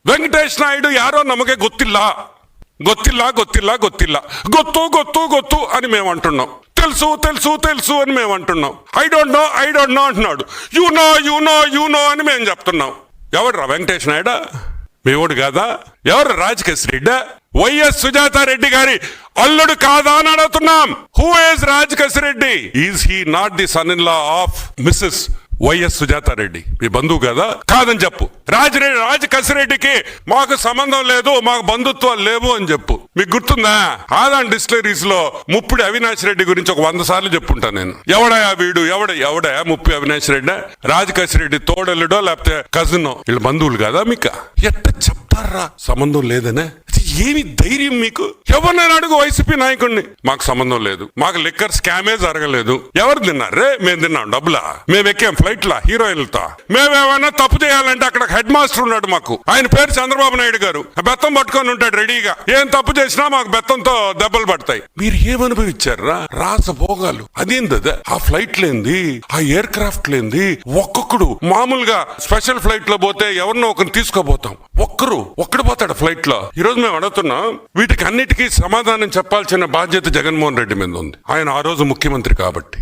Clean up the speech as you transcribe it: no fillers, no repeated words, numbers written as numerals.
ವೆಂಕಟೇಶ್ ನಾಯ್ಡು ಯಾರೋ ನಮಗೆ ಗೊತ್ತಿಲ್ಲ ಗೊತ್ತಿಲ್ಲ ಗೊತ್ತಿಲ್ಲ ಗೊತ್ತಿಲ್ಲ ಗೊತ್ತು ಗೊತ್ತು ಗೊತ್ತು అని మేము అంటున్నాం. తెలుసు తెలుసు తెలుసు అని మేము అంటున్నాం. ఐ డోంట్ నో అంటున్నాడు. యు నో అని మేము చెప్తున్నాం. ఎవడురా వెంకటేష్ నాయుడు? మీ ఓడు కాదా? ఎవరు రాజకేశ్ రెడ్డి? వైఎస్ సుజాతారెడ్డి గారి అల్లుడు కాదా అని అడుగుతున్నాం. Who is Rajakesh Reddy? Is he not the son in law of Mrs YS Sujatha Reddy? మీ బంధువు కదా? కాదని చెప్పు. రాజకసిరెడ్డికి మాకు సంబంధం లేదు, మాకు బంధుత్వాలు లేవు అని చెప్పు. మీకు గుర్తుందా? ఆదాన్ డిస్టిలరీస్ లో ముప్పుడు అవినాష్ రెడ్డి గురించి ఒక 100 సార్లు చెప్పుంటాను నేను. ఎవడయా వీడు? ఎవడయా ముప్పు అవినాష్ రెడ్డి? రాజకసిరెడ్డి తోడల్లుడో లేకపోతే కజినో? వీళ్ళు బంధువులు కదా మీకు? ఎట్ట చెప్తారా సంబంధం లేదనే? ఏమి ధైర్యం మీకు? ఎవరినైనా అడుగు వైసీపీ నాయకుడిని. మాకు సంబంధం లేదు, మాకు లిక్కర్ స్కామే జరగలేదు. ఎవరు తిన్నారే? మేము తిన్నాం. డబ్బులా? మేము ఎక్కాం ఫ్లైట్ లా హీరోయిన్లతో. మేమేమైనా తప్పు చేయాలంటే అక్కడ హెడ్ మాస్టర్ ఉన్నాడు మాకు. ఆయన పేరు చంద్రబాబు నాయుడు గారు. బెత్తం పట్టుకొని ఉంటాడు రెడీగా. ఏం తప్పు చేసినా మాకు బెత్తంతో దెబ్బలు పడతాయి. మీరు ఏమనుభవించారా? రాసభోగాలు. అదేంది? ఆ ఫ్లైట్ లేంది, ఆ ఎయిర్ క్రాఫ్ట్ లేంది. ఒక్కొక్కడు మామూలుగా స్పెషల్ ఫ్లైట్ లో పోతే ఎవరినో ఒకరిని తీసుకోబోతాం. ఒక్కడు పోతాడు ఫ్లైట్ లో. ఈ రోజు మేము అడుగుతున్నాం, వీటికి అన్నిటికీ సమాధానం చెప్పాల్సిన బాధ్యత జగన్మోహన్ రెడ్డి మీద ఉంది. ఆయన ఆ రోజు ముఖ్యమంత్రి కాబట్టి.